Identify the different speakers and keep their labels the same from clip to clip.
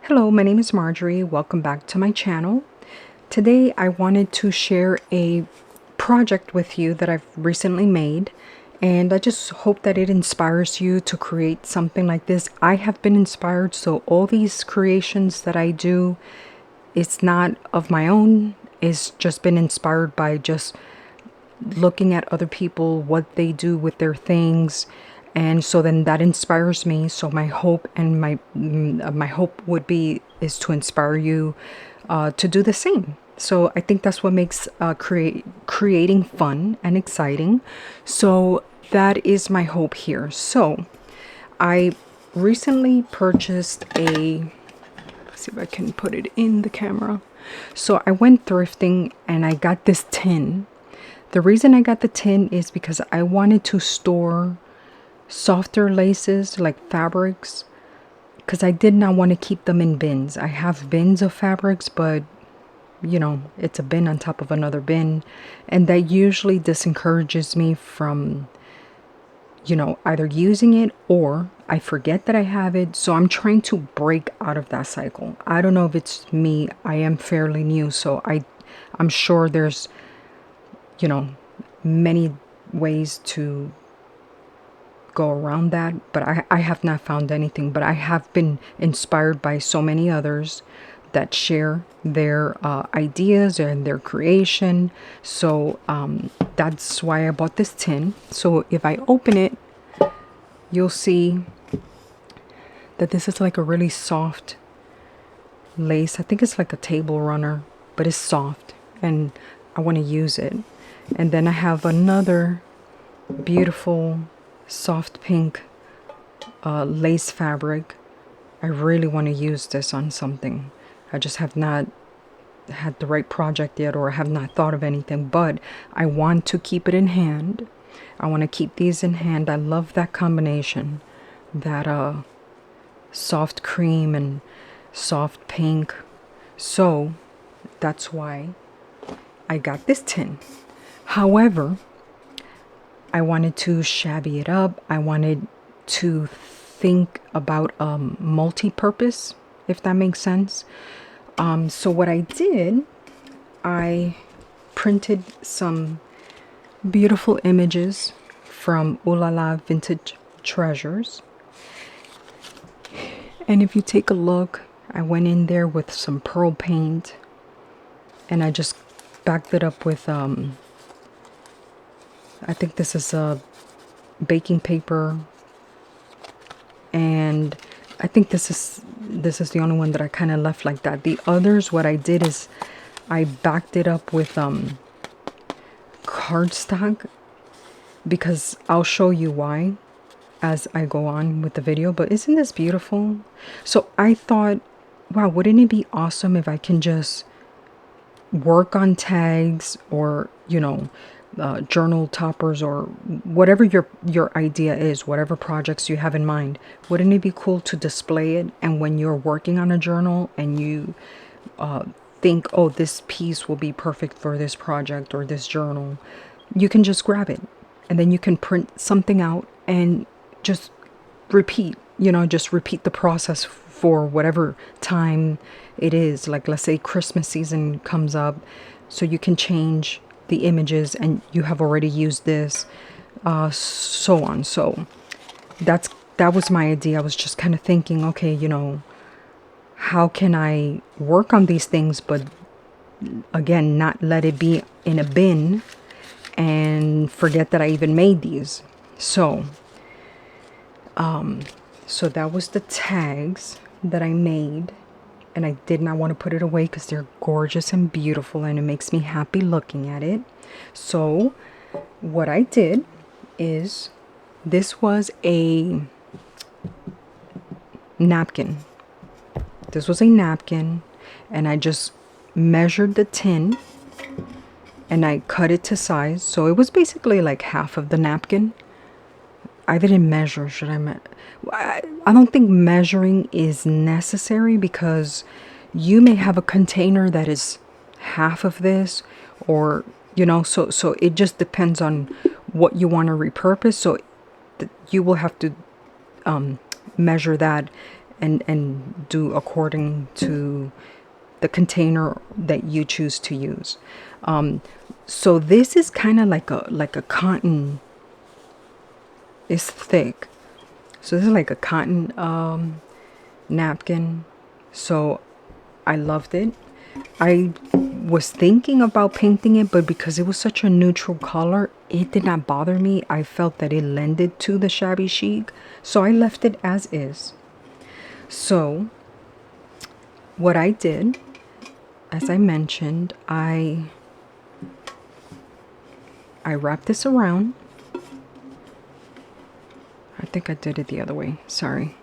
Speaker 1: Hello, my name is Marjorie. Welcome back to my channel. Today I wanted to share a project with you that I've recently made, and I just hope that it inspires you to create something like this. I have been inspired, so all these creations that I do, it's not of my own. It's just been inspired by just looking at other people, what they do with their things, and so then that inspires me. So my hope and my hope would be is to inspire you to do the same. So I think that's what makes creating fun and exciting. So that is my hope here. So I recently purchased a, let's see if I can put it in the camera. So I went thrifting and I got this tin. The reason I got the tin is because I wanted to store softer laces like fabrics, because I did not want to keep them in bins. I have bins of fabrics, but you know, it's a bin on top of another bin, and that usually disencourages me from, either using it or I forget that I have it. So I'm trying to break out of that cycle. I don't know if it's me. I am fairly new, so I'm sure there's, many ways to go around that, but I have not found anything. But I have been inspired by so many others that share their ideas and their creation. So that's why I bought this tin. So if I open it, you'll see that this is like a really soft lace. I think it's like a table runner, but it's soft and I want to use it. And then I have another beautiful soft pink lace fabric. I really want to use this on something. I just have not had the right project yet, or have not thought of anything, but I want to keep it in hand. I want to keep these in hand. I love that combination, that soft cream and soft pink. So that's why I got this tin. However, I wanted to shabby it up. I wanted to think about multi-purpose, if that makes sense. So what I did, I printed some beautiful images from Ooh La La Vintage Treasures. And if you take a look, I went in there with some pearl paint and I just backed it up with I think this is a baking paper, and I think this is the only one that I kind of left like that. The others, what I did is I backed it up with cardstock, because I'll show you why as I go on with the video. But isn't this beautiful? So I thought, wow, wouldn't it be awesome if I can just work on tags, or journal toppers, or whatever your idea is, whatever projects you have in mind. Wouldn't it be cool to display it? And when you're working on a journal and you think, oh, this piece will be perfect for this project or this journal, you can just grab it and then you can print something out and just just repeat the process for whatever time it is. Like, let's say Christmas season comes up, so you can change the images and you have already used this, so on. So that was my idea. I was just kind of thinking, okay, how can I work on these things, but again, not let it be in a bin and forget that I even made these. So so that was the tags that I made, and I did not want to put it away because they're gorgeous and beautiful and it makes me happy looking at it. So what I did is, this was a napkin. This was a napkin, and I just measured the tin and I cut it to size. So it was basically like half of the napkin. I didn't measure. I don't think measuring is necessary, because you may have a container that is half of this, or so it just depends on what you want to repurpose. So you will have to measure that and do according to the container that you choose to use. So this is kind of like a cotton. It's thick, so this is like a cotton napkin. So I loved it. I was thinking about painting it, but because it was such a neutral color, it did not bother me. I felt that it lended to the shabby chic, so I left it as is. So what I did, as I mentioned, I wrapped this around. I think I did it the other way. Sorry.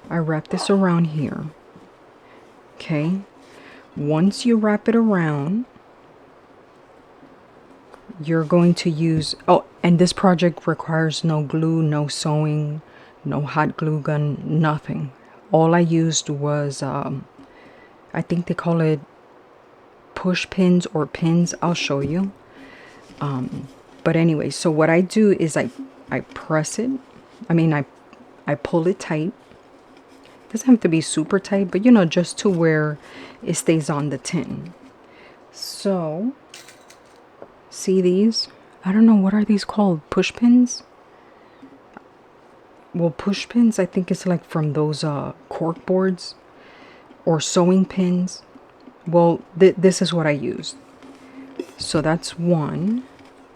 Speaker 1: I wrapped this around here. Okay. Once you wrap it around, you're going to use, oh, and this project requires no glue, no sewing, no hot glue gun, nothing. All I used was, I think they call it push pins or pins. I'll show you. But anyway, so what I do is I press it. I mean, I pull it tight. It doesn't have to be super tight, but you know, just to where it stays on the tin. So, see these? I don't know, what are these called? Push pins? Well, push pins, I think it's like from those cork boards or sewing pins. Well, this is what I used. So that's one.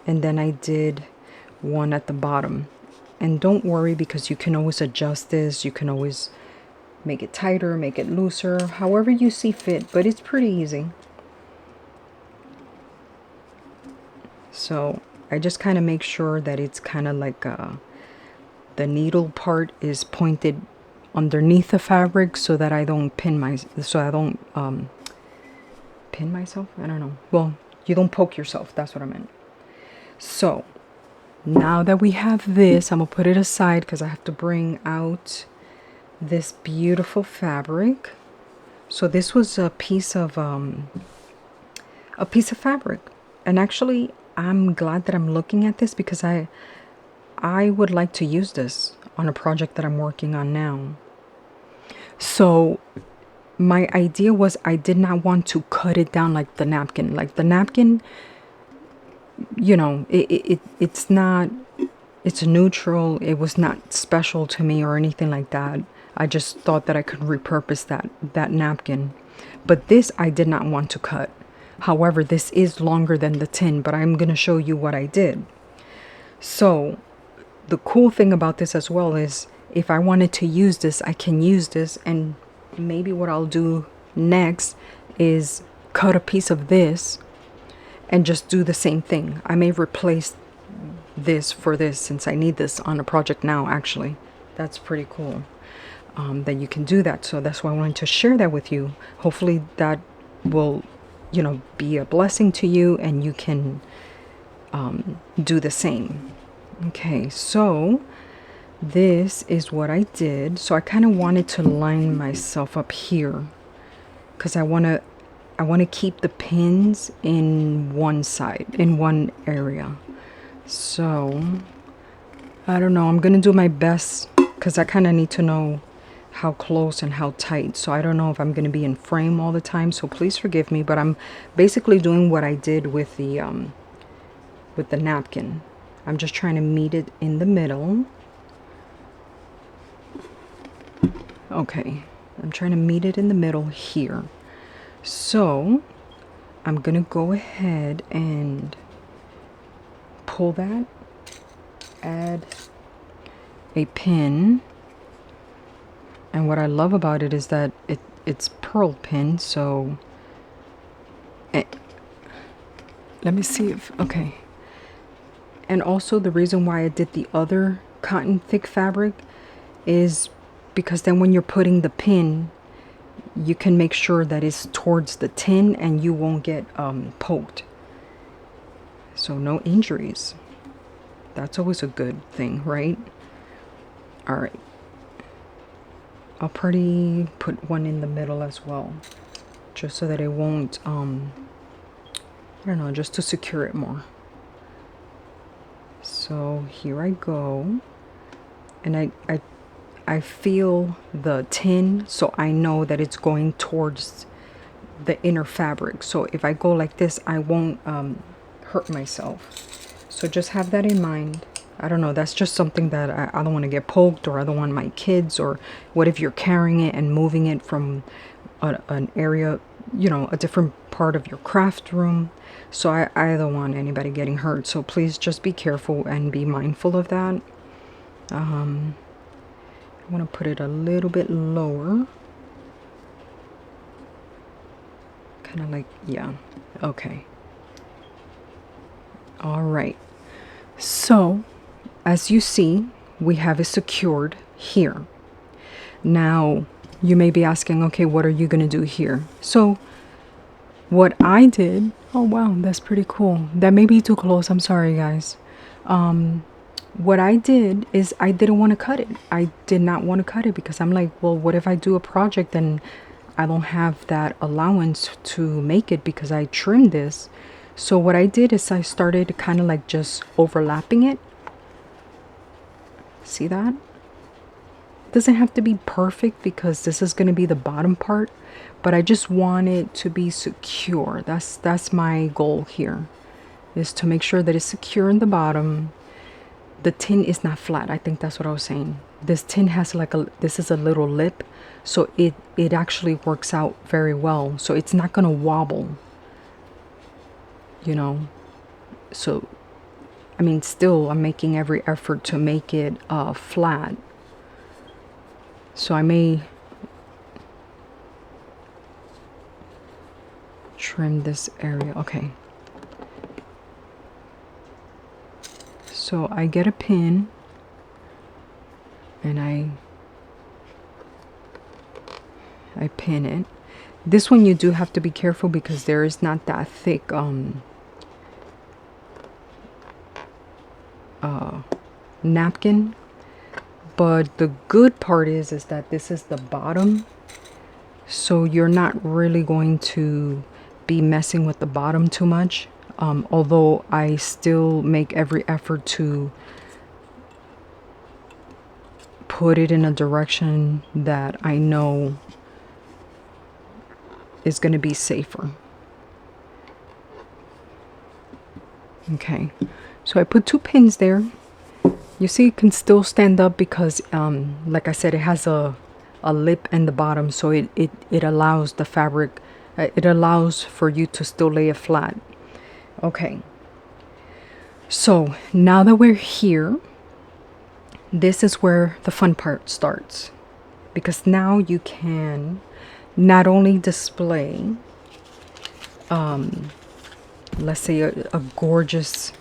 Speaker 1: And then I did one at the bottom. And don't worry, because you can always adjust this. You can always make it tighter, make it looser, however you see fit. But it's pretty easy. So I just kind of make sure that it's kind of like the needle part is pointed underneath the fabric, so that I don't pin pin myself. I don't know. Well, you don't poke yourself. That's what I meant. So now that we have this, I'm gonna put it aside because I have to bring out this beautiful fabric. So this was a piece of fabric, and actually I'm glad that I'm looking at this, because I would like to use this on a project that I'm working on now. So my idea was, I did not want to cut it down like the napkin. Like the napkin, you know, it's not, it's neutral. It was not special to me or anything like that. I just thought that I could repurpose that napkin. But this I did not want to cut. However, this is longer than the tin, but I'm going to show you what I did. So the cool thing about this as well is, if I wanted to use this, I can use this. And maybe what I'll do next is cut a piece of this and just do the same thing. I may replace this for this, since I need this on a project now. Actually, that's pretty cool that you can do that. So that's why I wanted to share that with you. Hopefully that will, you know, be a blessing to you, and you can do the same. Okay, so this is what I did. So I kind of wanted to line myself up here, because I want to keep the pins in one side, in one area. So I don't know, I'm gonna do my best, because I kind of need to know how close and how tight. So I don't know if I'm going to be in frame all the time, so please forgive me. But I'm basically doing what I did with the napkin. I'm just trying to meet it in the middle. Okay, I'm trying to meet it in the middle here. So I'm going to go ahead and pull that, add a pin. And what I love about it is that it's pearl pin, so let me see if, okay. And also the reason why I did the other cotton thick fabric is because then when you're putting the pin, you can make sure that it's towards the tin and you won't get poked. So no injuries. That's always a good thing, right? All right. I'll probably put one in the middle as well, just so that it won't, I don't know, just to secure it more. So here I go. and I feel the tin, so I know that it's going towards the inner fabric. So if I go like this, I won't hurt myself. So just have that in mind. I don't know, that's just something that I don't want to get poked, or I don't want my kids, or what if you're carrying it and moving it from an area, you know, a different part of your craft room. So I don't want anybody getting hurt. So please just be careful and be mindful of that. I want to put it a little bit lower. Kind of like, yeah, okay. All right. So, as you see, we have it secured here. Now, you may be asking, okay, what are you going to do here? So, what I did, oh wow, that's pretty cool. That may be too close. I'm sorry, guys. What I did is I didn't want to cut it. I did not want to cut it because I'm like, well, what if I do a project and I don't have that allowance to make it because I trimmed this? So what I did is I started kind of like just overlapping it. See that? Doesn't have to be perfect because this is going to be the bottom part, but I just want it to be secure. That's my goal here, is to make sure that it's secure in the bottom. The tin is not flat. I think that's what I was saying. This tin has like this is a little lip, so it actually works out very well. So it's not gonna wobble, you know. So I mean, still I'm making every effort to make it flat. So I may trim this area. Okay. So I get a pin and I pin it. This one you do have to be careful because there is not that thick napkin. But the good part is that this is the bottom, so you're not really going to be messing with the bottom too much. Although I still make every effort to put it in a direction that I know is going to be safer. Okay, so I put 2 pins there. You see, it can still stand up because, like I said, it has a lip in the bottom, so it allows the fabric, it allows for you to still lay it flat. Okay, so now that we're here, this is where the fun part starts, because now you can not only display, let's say a gorgeous,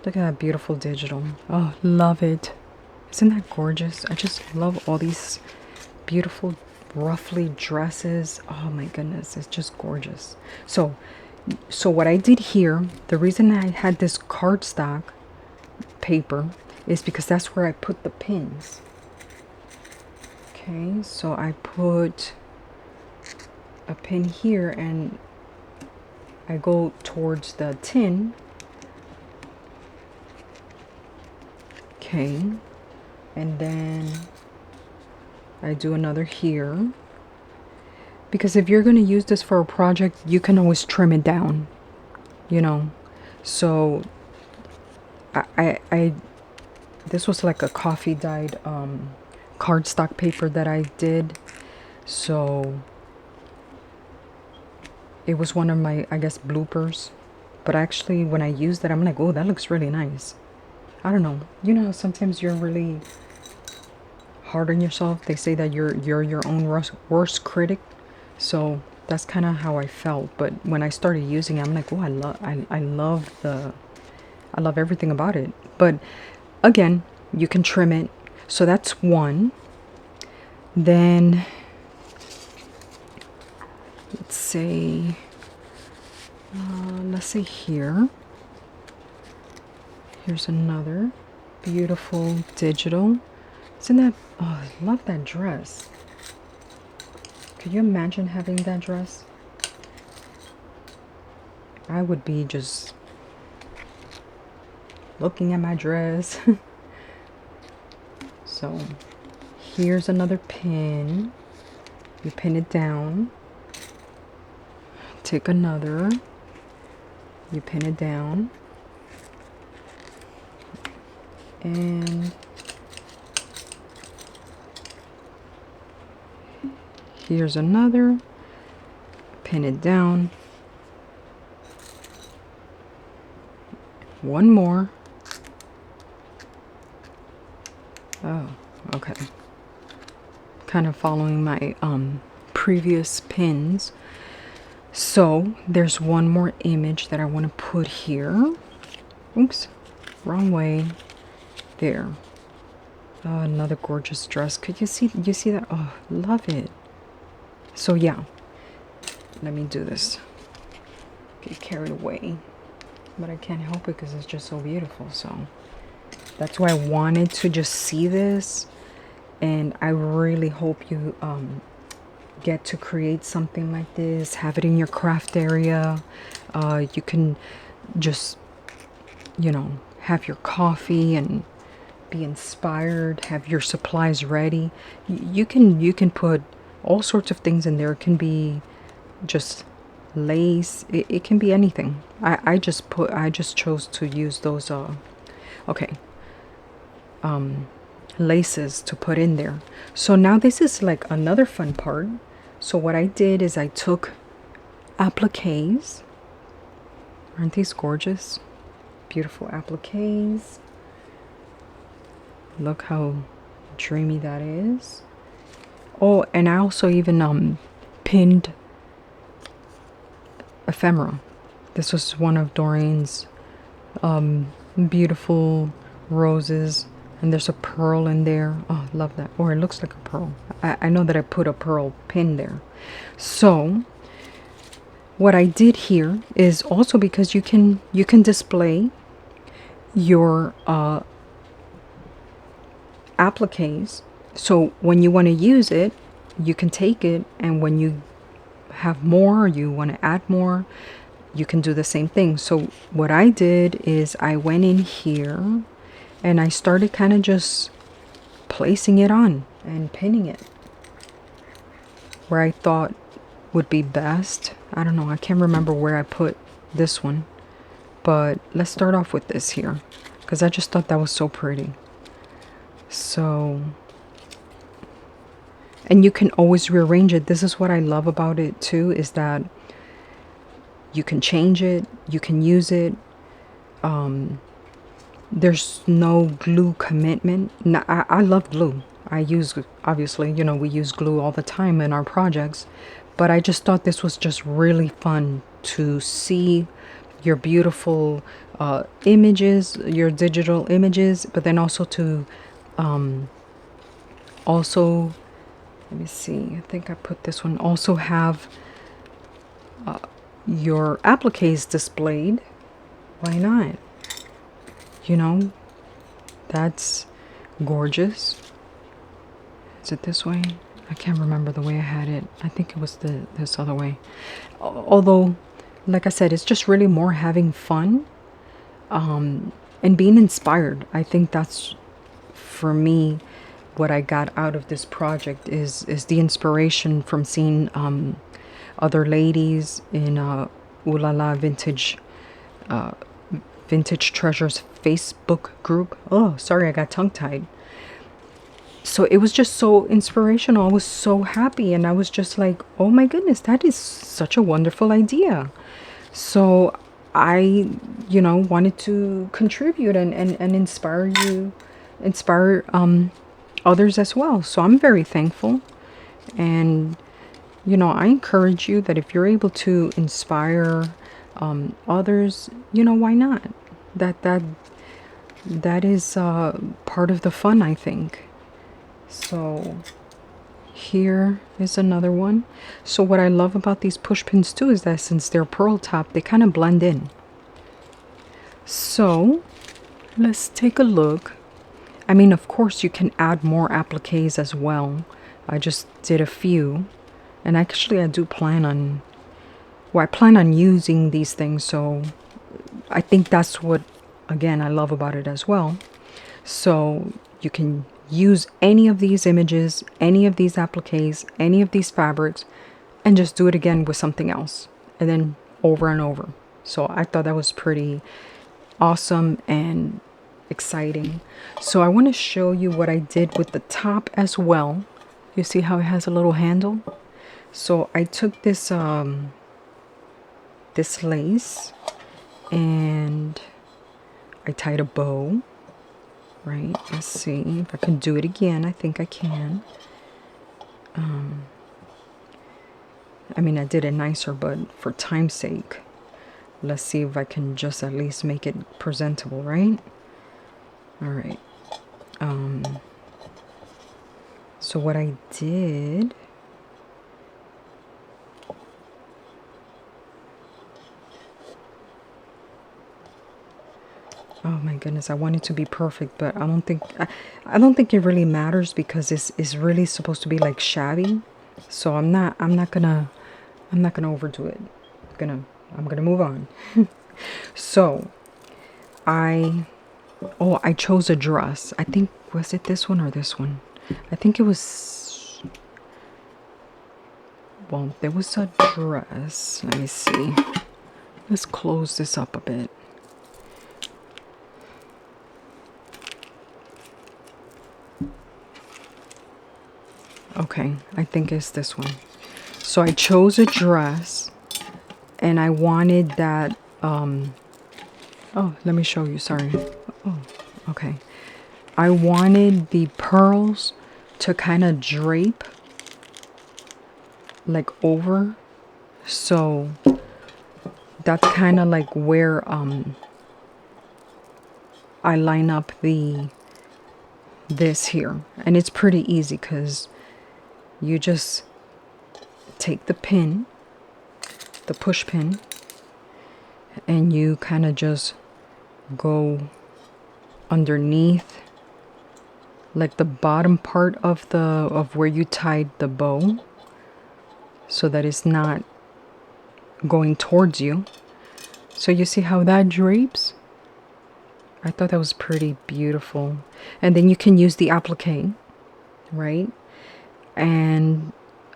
Speaker 1: look at that beautiful digital. Oh, love it. Isn't that gorgeous? I just love all these beautiful ruffly dresses. Oh my goodness, it's just gorgeous. So what I did here, the reason I had this cardstock paper is because that's where I put the pins. Okay, so I put a pin here and I go towards the tin. Okay, and then I do another here, because if you're going to use this for a project, you can always trim it down, you know. So I this was like a coffee dyed cardstock paper that I did, so it was one of my, I guess, bloopers. But actually when I used it, I'm like, oh, that looks really nice. I don't know, you know, sometimes you're really hard on yourself. They say that you're your own worst critic. So that's kind of how I felt. But when I started using it, I'm like, oh, I love everything about it. But again, you can trim it. So that's one. Then let's say here. Here's another beautiful digital. Isn't that, oh, I love that dress. Could you imagine having that dress? I would be just looking at my dress. So here's another pin. You pin it down. Take another. You pin it down. And here's another. Pin it down. One more. Oh, okay. Kind of following my previous pins. So there's one more image that I want to put here. Oops, wrong way. There. Oh, another gorgeous dress. Could you see that? Oh, love it. So yeah, let me do this. Get carried away, but I can't help it because it's just so beautiful. So that's why I wanted to just see this, and I really hope you get to create something like this. Have it in your craft area. You can just, you know, have your coffee and be inspired. Have your supplies ready. You can put all sorts of things in there. It can be just lace. It can be anything. I just chose to use those laces to put in there. So now this is like another fun part. So what I did is I took appliques. Aren't these gorgeous? Beautiful appliques. Look how dreamy that is. Oh, and I also even pinned ephemera. This was one of Doreen's beautiful roses, and there's a pearl in there. Oh, love that. Or it looks like a pearl. I know that I put a pearl pin there. So what I did here is also because you can display your appliques. So when you want to use it, you can take it, and when you have more, or you want to add more, you can do the same thing. So what I did is I went in here and I started kind of just placing it on and pinning it where I thought would be best. I don't know, I can't remember where I put this one, but let's start off with this here because I just thought that was so pretty. So, and you can always rearrange it. This is what I love about it too, is that you can change it, you can use it. There's no glue commitment. Now, I love glue. I use, obviously, you know, we use glue all the time in our projects, but I just thought this was just really fun to see your beautiful images, your digital images, but then also to also, let me see, I think I put this one, also have your appliques displayed. Why not? You know, that's gorgeous. Is it this way? I can't remember the way I had it. I think it was this other way. Although, like I said, it's just really more having fun and being inspired. I think that's, for me, what I got out of this project is the inspiration from seeing other ladies in Ooh La La Vintage Treasures Facebook group. Oh, sorry, I got tongue-tied. So it was just so inspirational. I was so happy, and I was just like, oh my goodness, that is such a wonderful idea. So I, you know, wanted to contribute and inspire others as well. So I'm very thankful. And, you know, I encourage you that if you're able to inspire others, you know, why not? That is part of the fun, I think. So here is another one. So what I love about these push pins too is that since they're pearl top, they kind of blend in. So let's take a look. I mean, of course, you can add more appliques as well. I just did a few, and actually I do plan on, well, I plan on using these things, so I think that's what, again, I love about it as well. So you can use any of these images, any of these appliques, any of these fabrics, and just do it again with something else, and then over and over. So I thought that was pretty awesome and exciting. So I want to show you what I did with the top as well. You see how it has a little handle? So I took this this lace and I tied a bow, right? Let's see if I can do it again. I think I can. I mean, I did it nicer, but for time's sake, let's see if I can just at least make it presentable, right? All right. So what I did, oh my goodness, I want it to be perfect, but I don't think it really matters because it's really supposed to be like shabby. So I'm not gonna overdo it. I'm gonna move on. So I chose a dress. I think, was it this one or this one? I think it was, well, there was a dress. Let me see. Let's close this up a bit. Okay, I think it's this one. So I chose a dress and I wanted that, oh, let me show you, sorry. Oh, okay. I wanted the pearls to kind of drape like over. So that's kind of like where I line up this here. And it's pretty easy because you just take the pin, the push pin, and you kind of just go underneath like the bottom part of where you tied the bow, so that it's not going towards you. So you see how that drapes? I thought that was pretty beautiful. And then you can use the applique, right? And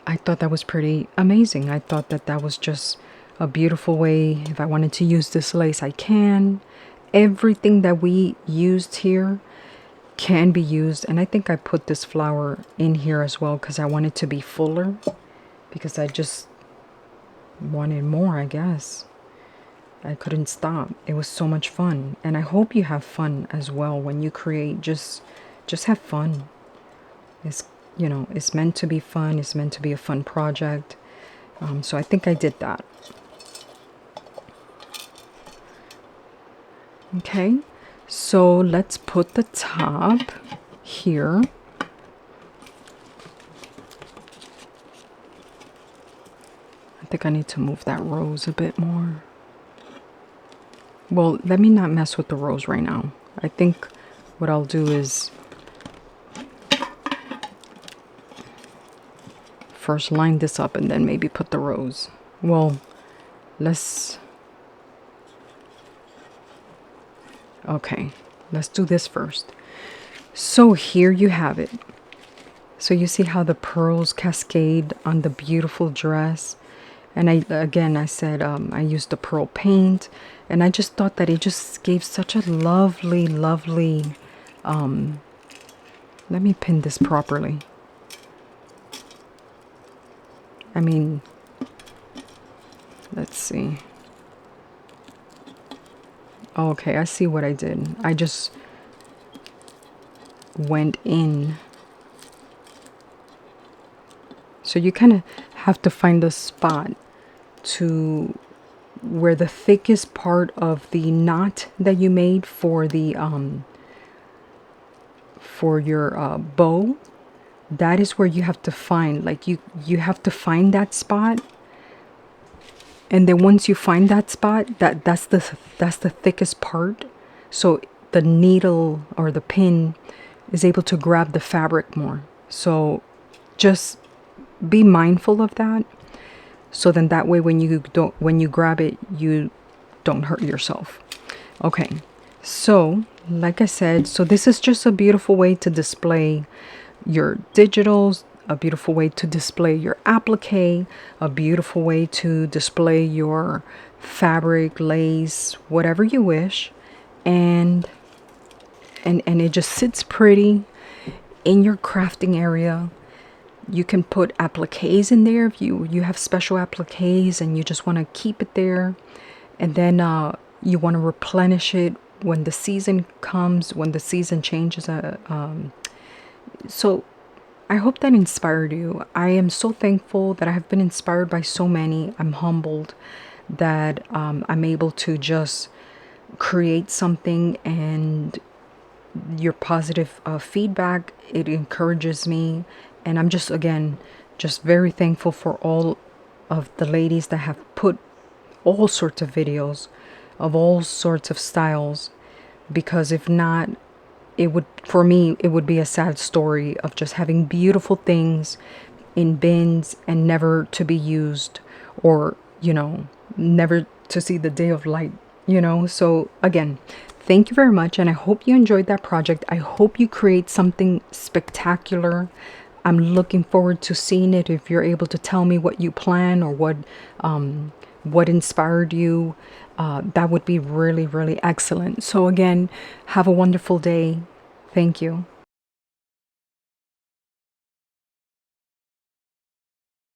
Speaker 1: I thought that was pretty amazing. I thought that was just a beautiful way. If I wanted to use this lace, I can. Everything that we used here can be used. And I think I put this flower in here as well because I want it to be fuller, because I just wanted more, I guess. I couldn't stop. It was so much fun. And I hope you have fun as well when you create. Just have fun. It's, you know, it's meant to be fun. It's meant to be a fun project. So I think I did that. Okay, so let's put the top here. I think I need to move that rose a bit more. Well, let me not mess with the rose right now. I think what I'll do is first line this up and then maybe put the rose. Well, okay, let's do this first. So here you have it. So you see how the pearls cascade on the beautiful dress. And I said I used the pearl paint, and I just thought that it just gave such a lovely, lovely, let me pin this properly. I mean, let's see. Oh, okay, I see what I did. I just went in. So you kind of have to find the spot to where the thickest part of the knot that you made for the for your bow, that is where you have to find, like you have to find that spot. And then once you find that spot, that's the thickest part, so the needle or the pin is able to grab the fabric more. So just be mindful of that, so then that way when you grab it, you don't hurt yourself. Okay, So, like I said, so this is just a beautiful way to display your digitals, a beautiful way to display your applique, a beautiful way to display your fabric, lace, whatever you wish. And and it just sits pretty in your crafting area. You can put appliques in there if you have special appliques and you just want to keep it there. And then you want to replenish it when the season comes, when the season changes. So I hope that inspired you. I am so thankful that I have been inspired by so many. I'm humbled that I'm able to just create something, and your positive feedback, it encourages me. And I'm just, again, just very thankful for all of the ladies that have put all sorts of videos of all sorts of styles, because if not, it would, for me, it would be a sad story of just having beautiful things in bins and never to be used, or, never to see the day of light. So again, thank you very much, and I hope you enjoyed that project. I hope you create something spectacular. I'm looking forward to seeing it. If you're able to tell me what you plan, or what inspired you, that would be really, really excellent. So again, have a wonderful day. Thank you.